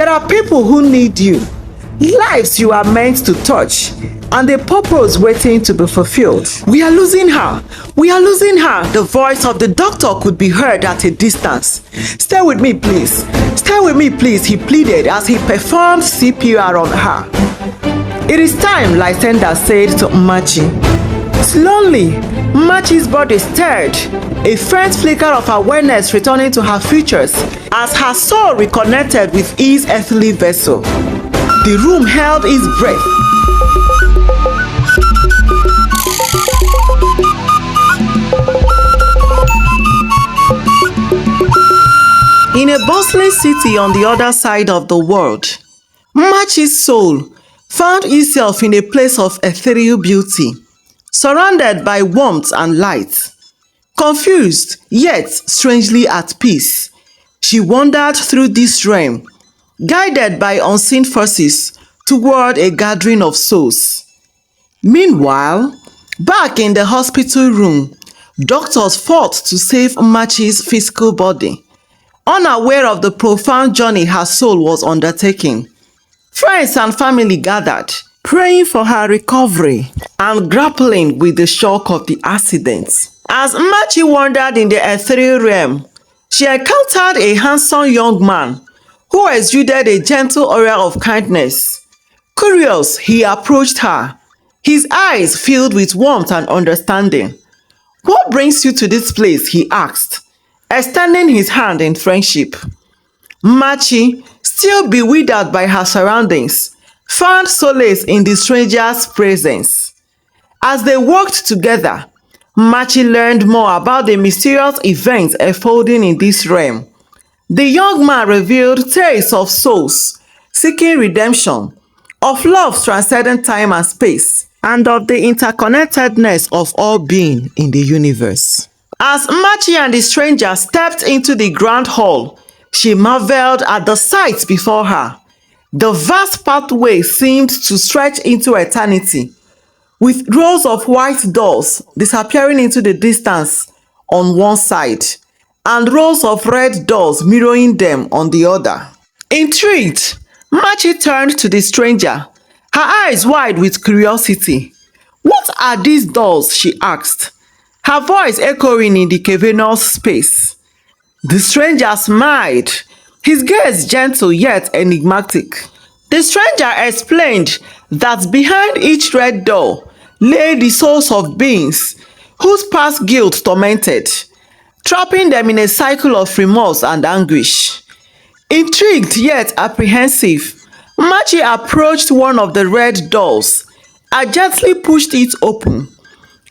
There are people who need you, lives you are meant to touch, and a purpose waiting to be fulfilled. We are losing her. We are losing her. The voice of the doctor could be heard at a distance. Stay with me, please. Stay with me, please, he pleaded as he performed CPR on her. It is time, Lysander said to Mmachi. Slowly, Mmachi's body stirred, a faint flicker of awareness returning to her features as her soul reconnected with his earthly vessel. The room held his breath. In a bustling city on the other side of the world, Mmachi's soul found itself in a place of ethereal beauty, surrounded by warmth and light. Confused, yet strangely at peace, she wandered through this realm, guided by unseen forces toward a gathering of souls. Meanwhile, back in the hospital room, doctors fought to save Mmachi's physical body, unaware of the profound journey her soul was undertaking. Friends and family gathered, praying for her recovery and grappling with the shock of the accident. As Mmachi wandered in the ethereal realm, she encountered a handsome young man who exuded a gentle aura of kindness. Curious, he approached her, his eyes filled with warmth and understanding. "What brings you to this place?" he asked, extending his hand in friendship. Machi, still bewildered by her surroundings, found solace in the stranger's presence. As they worked together, Machi learned more about the mysterious events unfolding in this realm. The young man revealed tales of souls seeking redemption, of love transcending time and space, and of the interconnectedness of all being in the universe. As Machi and the stranger stepped into the grand hall, she marveled at the sights before her. The vast pathway seemed to stretch into eternity, with rows of white doors disappearing into the distance on one side, and rows of red doors mirroring them on the other. Intrigued, Machi turned to the stranger, her eyes wide with curiosity. "What are these doors?" she asked, her voice echoing in the cavernous space. The stranger smiled, his gaze gentle yet enigmatic. The stranger explained that behind each red door lay the souls of beings whose past guilt tormented, trapping them in a cycle of remorse and anguish. Intrigued yet apprehensive, Machi approached one of the red doors and gently pushed it open.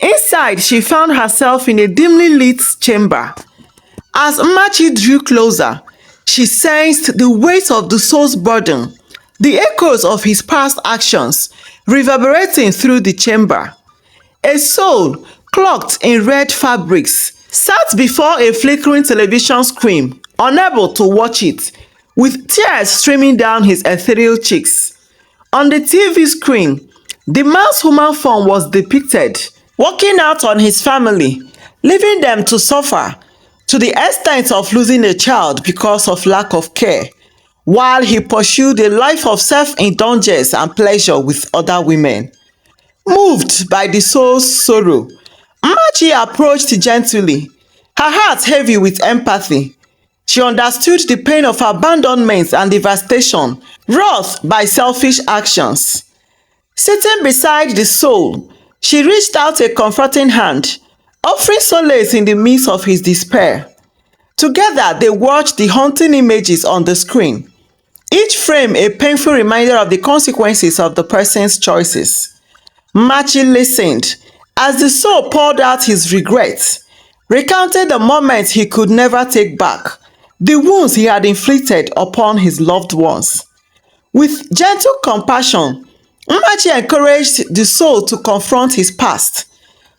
Inside, she found herself in a dimly lit chamber. As Machi drew closer, she sensed the weight of the soul's burden, the echoes of his past actions reverberating through the chamber. A soul, cloaked in red fabrics, sat before a flickering television screen, unable to watch it, with tears streaming down his ethereal cheeks. On the TV screen, the man's human form was depicted, working out on his family, leaving them to suffer to the extent of losing a child because of lack of care, while he pursued a life of self-indulgence and pleasure with other women. Moved by the soul's sorrow, Machi approached gently, her heart heavy with empathy. She understood the pain of abandonment and devastation wrought by selfish actions. Sitting beside the soul, she reached out a comforting hand, offering solace in the midst of his despair. Together, they watched the haunting images on the screen, each frame a painful reminder of the consequences of the person's choices. Machi listened as the soul poured out his regrets, recounted the moments he could never take back, the wounds he had inflicted upon his loved ones. With gentle compassion, Machi encouraged the soul to confront his past,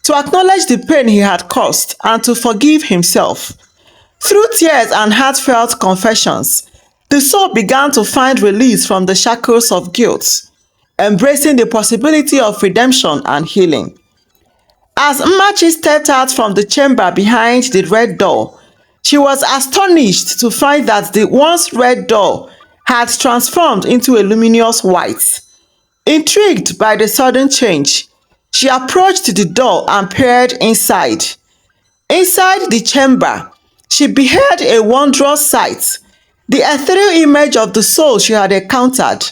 to acknowledge the pain he had caused, and to forgive himself. Through tears and heartfelt confessions, the soul began to find release from the shackles of guilt, embracing the possibility of redemption and healing. As Machi stepped out from the chamber behind the red door, she was astonished to find that the once red door had transformed into a luminous white. Intrigued by the sudden change, she approached the door and peered inside. Inside the chamber, she beheld a wondrous sight. The ethereal image of the soul she had encountered,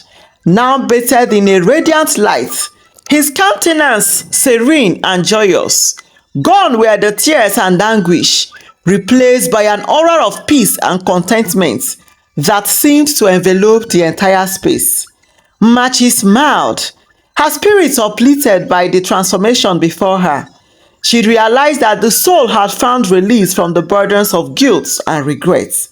now bathed in a radiant light, his countenance serene and joyous. Gone were the tears and anguish, replaced by an aura of peace and contentment that seemed to envelop the entire space. Machi smiled, her spirit uplifted by the transformation before her. She realized that the soul had found release from the burdens of guilt and regret,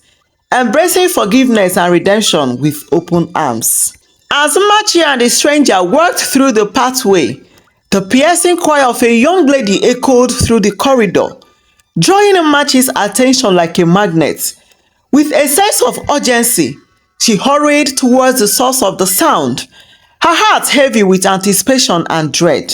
embracing forgiveness and redemption with open arms. As Machi and the stranger walked through the pathway, the piercing cry of a young lady echoed through the corridor, drawing Mmachi's attention like a magnet. With a sense of urgency, she hurried towards the source of the sound, her heart heavy with anticipation and dread.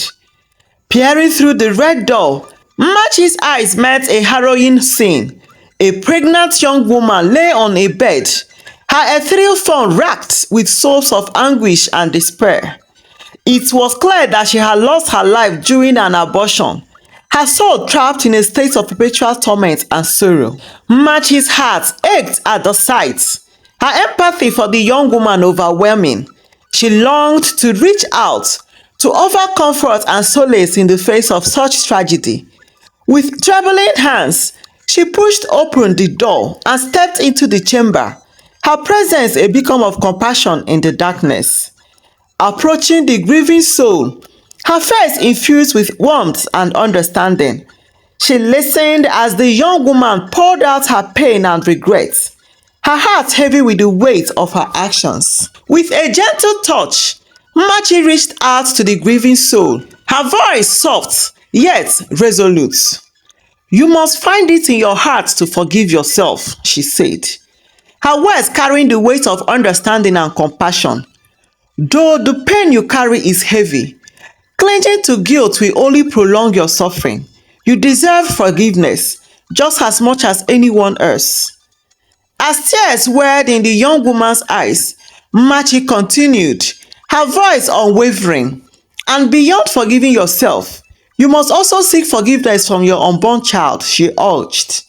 Peering through the red door, Mmachi's eyes met a harrowing scene. A pregnant young woman lay on a bed, her ethereal form racked with sobs of anguish and despair. It was clear that she had lost her life during an abortion, her soul trapped in a state of perpetual torment and sorrow. Mmachi's heart ached at the sight, her empathy for the young woman overwhelming. She longed to reach out, to offer comfort and solace in the face of such tragedy. With trembling hands, she pushed open the door and stepped into the chamber, her presence a beacon of compassion in the darkness. Approaching the grieving soul, her face infused with warmth and understanding, she listened as the young woman poured out her pain and regret, her heart heavy with the weight of her actions. With a gentle touch, Machi reached out to the grieving soul, her voice soft yet resolute. "You must find it in your heart to forgive yourself," she said, her words carrying the weight of understanding and compassion. "Though the pain you carry is heavy, clinging to guilt will only prolong your suffering. You deserve forgiveness just as much as anyone else." As tears welled in the young woman's eyes, Machi continued, her voice unwavering. "And beyond forgiving yourself, you must also seek forgiveness from your unborn child," she urged.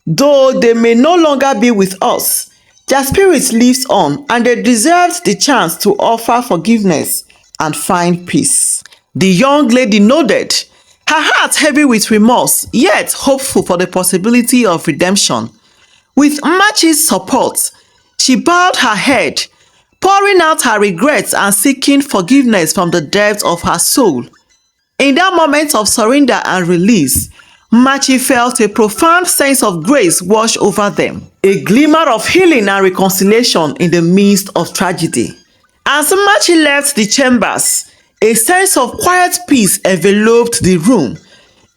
"Though they may no longer be with us, their spirit lives on and they deserved the chance to offer forgiveness and find peace." The young lady nodded, her heart heavy with remorse yet hopeful for the possibility of redemption. With Mmachi's support, she bowed her head, pouring out her regrets and seeking forgiveness from the depths of her soul. In that moment of surrender and release, Machi felt a profound sense of grace wash over them, a glimmer of healing and reconciliation in the midst of tragedy. As Machi left the chambers, a sense of quiet peace enveloped the room,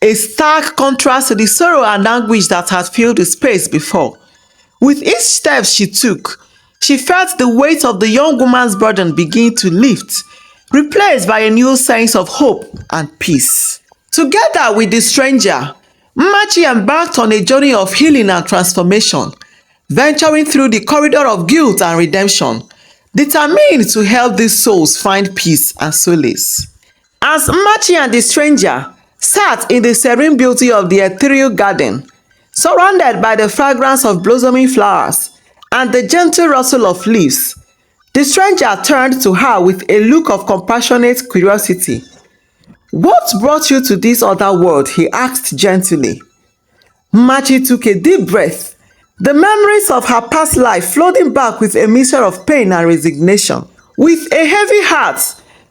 a stark contrast to the sorrow and anguish that had filled the space before. With each step she took, she felt the weight of the young woman's burden begin to lift, replaced by a new sense of hope and peace. Together with the stranger, Machi embarked on a journey of healing and transformation, venturing through the corridor of guilt and redemption, determined to help these souls find peace and solace. As Machi and the stranger sat in the serene beauty of the ethereal garden, surrounded by the fragrance of blossoming flowers and the gentle rustle of leaves, the stranger turned to her with a look of compassionate curiosity. "What brought you to this other world?" he asked gently. Machi took a deep breath, the memories of her past life flooding back with a mixture of pain and resignation. With a heavy heart,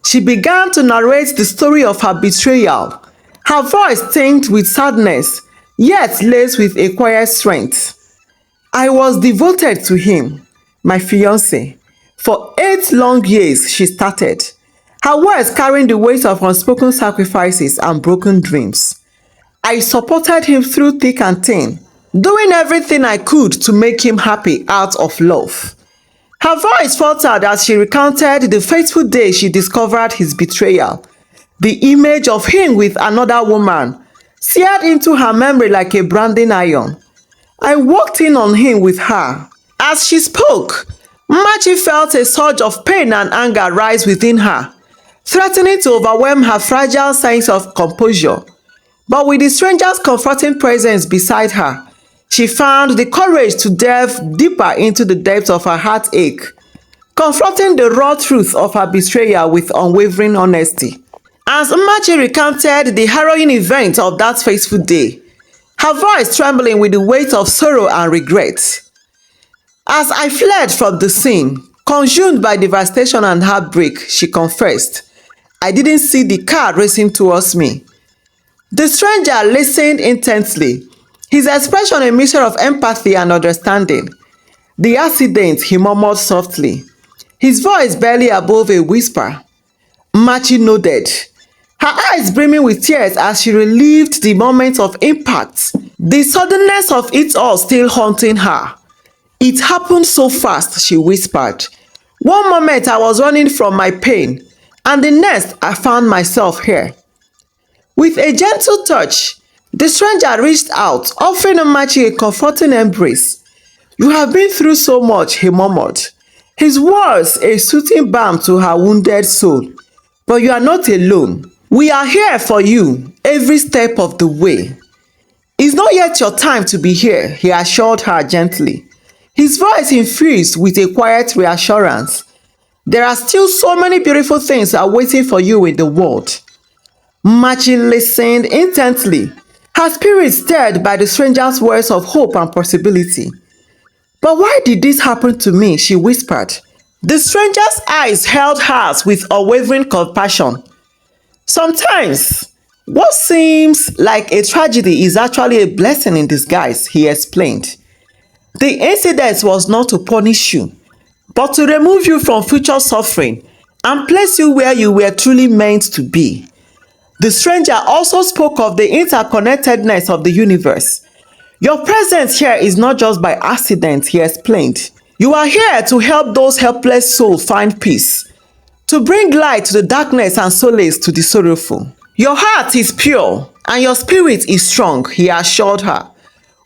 she began to narrate the story of her betrayal, her voice tinged with sadness, yet laced with a quiet strength. "I was devoted to him, my fiancé, for 8 long years," she started, her words carrying the weight of unspoken sacrifices and broken dreams. "I supported him through thick and thin, doing everything I could to make him happy out of love." Her voice faltered as she recounted the fateful day she discovered his betrayal, the image of him with another woman seared into her memory like a branding iron. "I walked in on him with her." As she spoke, Machi felt a surge of pain and anger rise within her, threatening to overwhelm her fragile sense of composure. But with the stranger's comforting presence beside her, she found the courage to delve deeper into the depths of her heartache, confronting the raw truth of her betrayal with unwavering honesty. As Machi recounted the harrowing events of that fateful day, her voice trembling with the weight of sorrow and regret. As I fled from the scene, consumed by devastation and heartbreak, she confessed, I didn't see the car racing towards me. The stranger listened intently, his expression a mixture of empathy and understanding. The accident, he murmured softly, his voice barely above a whisper. Machi nodded, her eyes brimming with tears as she relived the moment of impact, the suddenness of it all still haunting her. It happened so fast, she whispered. One moment I was running from my pain, and the next I found myself here. With a gentle touch, the stranger reached out, offering Machi a comforting embrace. You have been through so much, he murmured, his words a soothing balm to her wounded soul. But you are not alone. We are here for you every step of the way. It's not yet your time to be here, he assured her gently, his voice infused with a quiet reassurance. There are still so many beautiful things awaiting for you in the world. Machi listened intently, her spirit stirred by the stranger's words of hope and possibility. But why did this happen to me? She whispered. The stranger's eyes held hers with unwavering compassion. Sometimes, what seems like a tragedy is actually a blessing in disguise, he explained. The incident was not to punish you, but to remove you from future suffering and place you where you were truly meant to be. The stranger also spoke of the interconnectedness of the universe. Your presence here is not just by accident, he explained. You are here to help those helpless souls find peace, to bring light to the darkness and solace to the sorrowful. Your heart is pure and your spirit is strong, he assured her.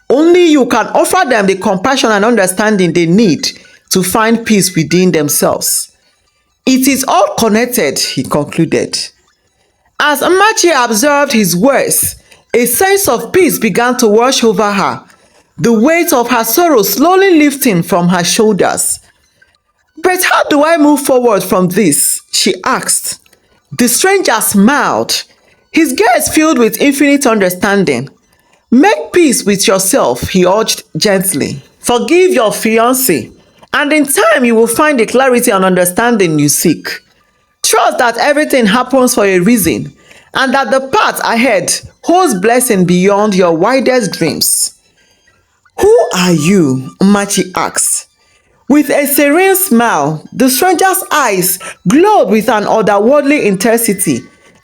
Only you can offer them the compassion and understanding they need to find peace within themselves. It is all connected, he concluded. As Machi observed his words, a sense of peace began to wash over her, the weight of her sorrow slowly lifting from her shoulders. But how do I move forward from this? She asked. The stranger smiled, his gaze filled with infinite understanding. Make peace with yourself, he urged gently. Forgive your fiancé, and in time you will find the clarity and understanding you seek. Trust that everything happens for a reason, and that the path ahead holds blessing beyond your wildest dreams. Who are you? Machi asked. With a serene smile, the stranger's eyes glowed with an otherworldly intensity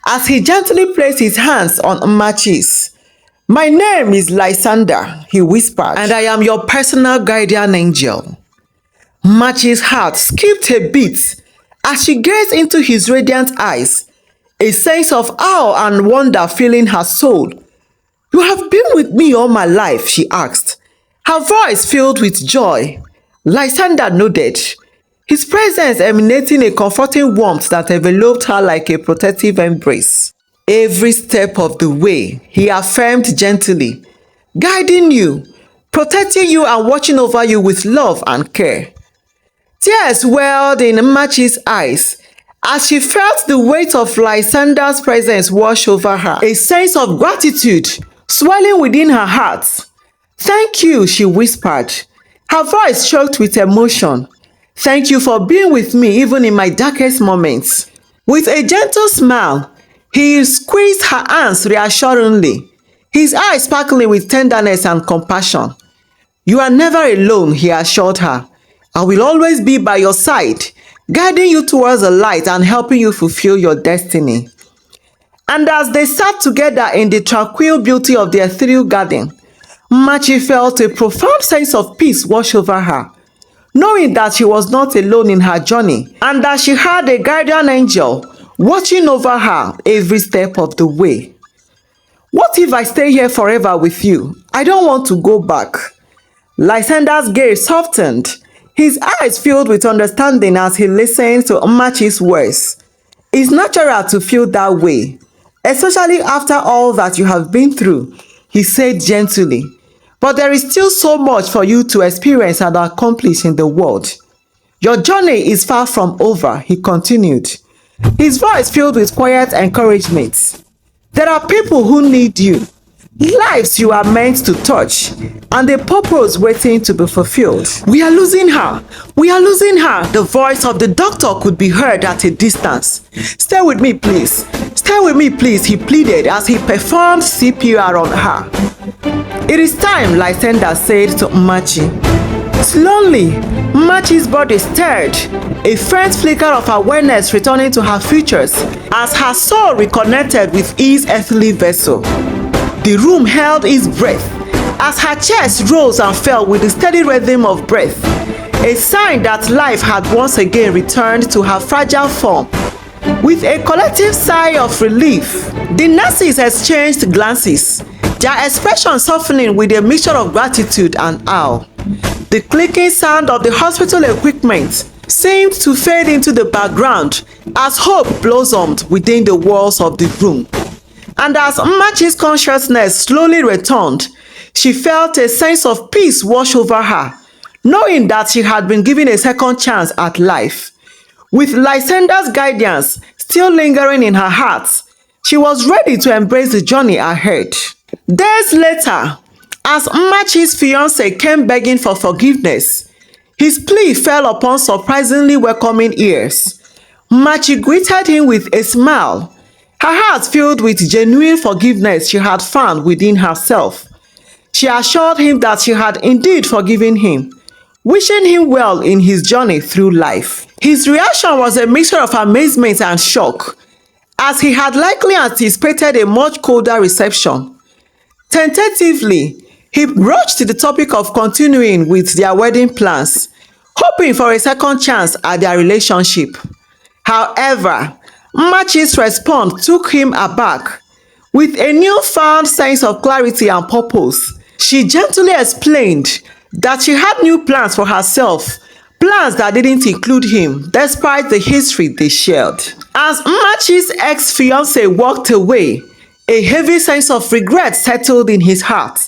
as he gently placed his hands on Mmachi'S. My name is Lysander, he whispered, and I am your personal guardian angel. Machi's heart skipped a beat as she gazed into his radiant eyes, a sense of awe and wonder filling her soul. You have been with me all my life, she asked, her voice filled with joy. Lysander nodded, his presence emanating a comforting warmth that enveloped her like a protective embrace. Every step of the way, he affirmed gently, guiding you, protecting you and watching over you with love and care. Tears welled in Mmachi'S eyes as she felt the weight of Lysander's presence wash over her, a sense of gratitude swelling within her heart. Thank you, she whispered, her voice choked with emotion. Thank you for being with me even in my darkest moments. With a gentle smile, he squeezed her hands reassuringly, his eyes sparkling with tenderness and compassion. You are never alone, he assured her. I will always be by your side, guiding you towards the light and helping you fulfill your destiny. And as they sat together in the tranquil beauty of the ethereal garden, Machi felt a profound sense of peace wash over her, knowing that she was not alone in her journey and that she had a guardian angel watching over her every step of the way. What if I stay here forever with you? I don't want to go back. Lysander's gaze softened, His eyes filled with understanding as he listened to Mmachi's words. It's natural to feel that way, especially after all that you have been through, he said gently. But there is still so much for you to experience and accomplish in the world. Your journey is far from over, he continued, his voice filled with quiet encouragement. There are people who need you, lives you are meant to touch, and a purpose waiting to be fulfilled. We are losing her. We are losing her. The voice of the doctor could be heard at a distance. Stay with me, please. Stay with me, please, he pleaded as he performed CPR on her. It is time, Lysander said to Mmachi. Slowly, Mmachi's body stirred, a faint flicker of awareness returning to her features as her soul reconnected with his earthly vessel. The room held his breath as her chest rose and fell with the steady rhythm of breath, a sign that life had once again returned to her fragile form. With a collective sigh of relief, the nurses exchanged glances, their expressions softening with a mixture of gratitude and awe. The clicking sound of the hospital equipment seemed to fade into the background as hope blossomed within the walls of the room. And as Mmachi's consciousness slowly returned, she felt a sense of peace wash over her, knowing that she had been given a second chance at life. With Lysander's guidance still lingering in her heart, she was ready to embrace the journey ahead. Days later, as Mmachi's fiancé came begging for forgiveness, his plea fell upon surprisingly welcoming ears. Mmachi greeted him with a smile, her heart filled with genuine forgiveness she had found within herself. She assured him that she had indeed forgiven him, wishing him well in his journey through life. His reaction was a mixture of amazement and shock, as he had likely anticipated a much colder reception. Tentatively, he broached the topic of continuing with their wedding plans, hoping for a second chance at their relationship. However, Mmachi's response took him aback. With a newfound sense of clarity and purpose, she gently explained that she had new plans for herself, plans that didn't include him, despite the history they shared. As Mmachi's ex-fiancé walked away, a heavy sense of regret settled in his heart.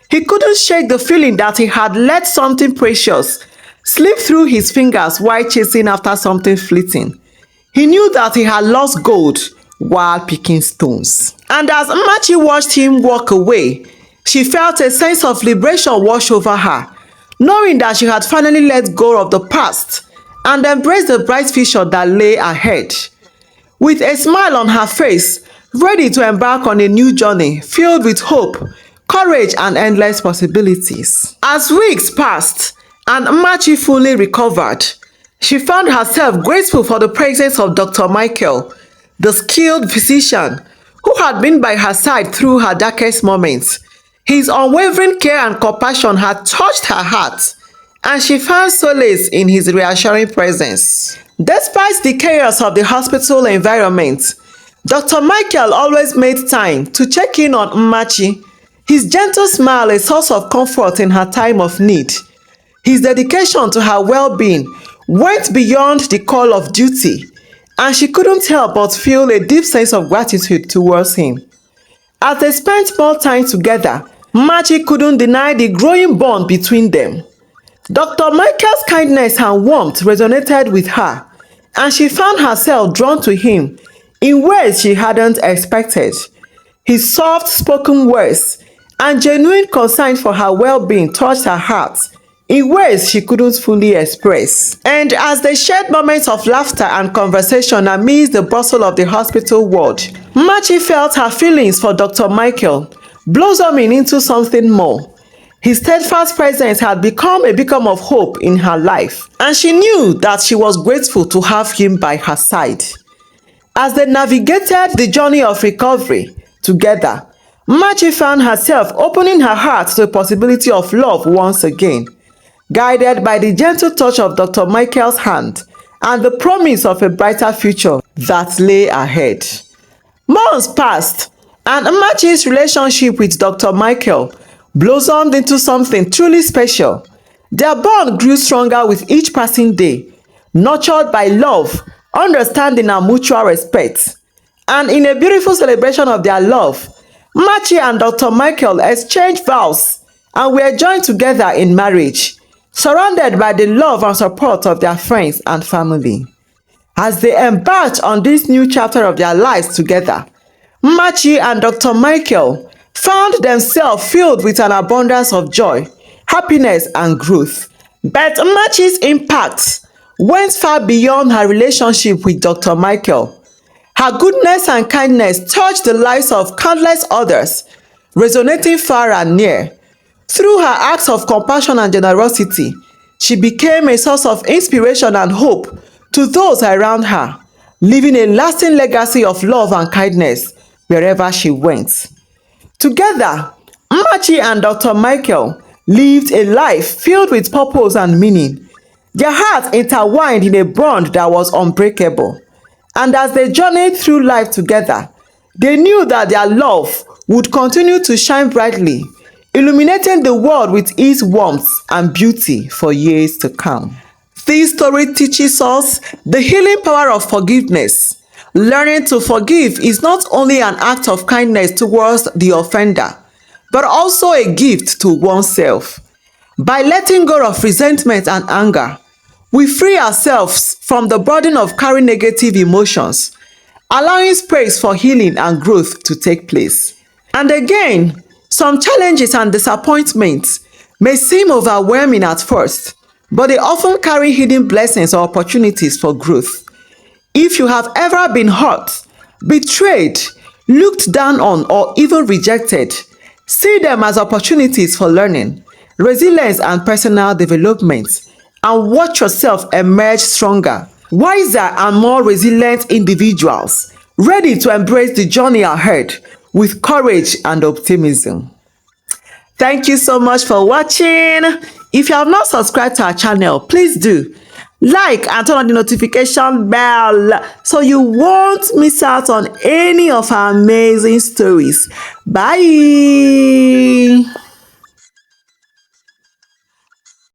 He couldn't shake the feeling that he had let something precious slip through his fingers while chasing after something fleeting. He knew that he had lost gold while picking stones. And as Mmachi watched him walk away, she felt a sense of liberation wash over her, knowing that she had finally let go of the past and embraced the bright future that lay ahead. With a smile on her face, ready to embark on a new journey filled with hope, courage, and endless possibilities. As weeks passed and Mmachi fully recovered, she found herself grateful for the presence of Dr. Michael, the skilled physician who had been by her side through her darkest moments. His unwavering care and compassion had touched her heart, and she found solace in his reassuring presence. Despite the chaos of the hospital environment, Dr. Michael always made time to check in on Mmachi, his gentle smile a source of comfort in her time of need. His dedication to her well-being went beyond the call of duty, and she couldn't help but feel a deep sense of gratitude towards him. As they spent more time together, Mmachi couldn't deny the growing bond between them. Dr. Michael's kindness and warmth resonated with her, and she found herself drawn to him in ways she hadn't expected. His soft-spoken words and genuine concern for her well-being touched her heart in ways she couldn't fully express. And as they shared moments of laughter and conversation amidst the bustle of the hospital ward, Mmachi felt her feelings for Dr. Michael blossoming into something more. His steadfast presence had become a beacon of hope in her life, and she knew that she was grateful to have him by her side. As they navigated the journey of recovery together, Mmachi found herself opening her heart to the possibility of love once again, guided by the gentle touch of Dr. Michael's hand and the promise of a brighter future that lay ahead. Months passed, and Mmachi's relationship with Dr. Michael blossomed into something truly special. Their bond grew stronger with each passing day, nurtured by love, understanding, and mutual respect. And in a beautiful celebration of their love, Machi and Dr. Michael exchanged vows and were joined together in marriage, surrounded by the love and support of their friends and family. As they embarked on this new chapter of their lives together, Machi and Dr. Michael found themselves filled with an abundance of joy, happiness, and growth. But Mmachi'S impact went far beyond her relationship with Dr. Michael. Her goodness and kindness touched the lives of countless others, resonating far and near. Through her acts of compassion and generosity, she became a source of inspiration and hope to those around her, leaving a lasting legacy of love and kindness wherever she went. Together, Mmachi and Dr. Michael lived a life filled with purpose and meaning. Their hearts intertwined in a bond that was unbreakable. And as they journeyed through life together, they knew that their love would continue to shine brightly, illuminating the world with its warmth and beauty for years to come. This story teaches us the healing power of forgiveness. Learning to forgive is not only an act of kindness towards the offender, but also a gift to oneself. By letting go of resentment and anger, we free ourselves from the burden of carrying negative emotions, allowing space for healing and growth to take place. And again, some challenges and disappointments may seem overwhelming at first, but they often carry hidden blessings or opportunities for growth. If you have ever been hurt, betrayed, looked down on, or even rejected, see them as opportunities for learning, resilience, and personal development, and watch yourself emerge stronger, wiser, and more resilient individuals, ready to embrace the journey ahead with courage and optimism. Thank you so much for watching. If you have not subscribed to our channel, please do. Like and turn on the notification bell so you won't miss out on any of our amazing stories. Bye.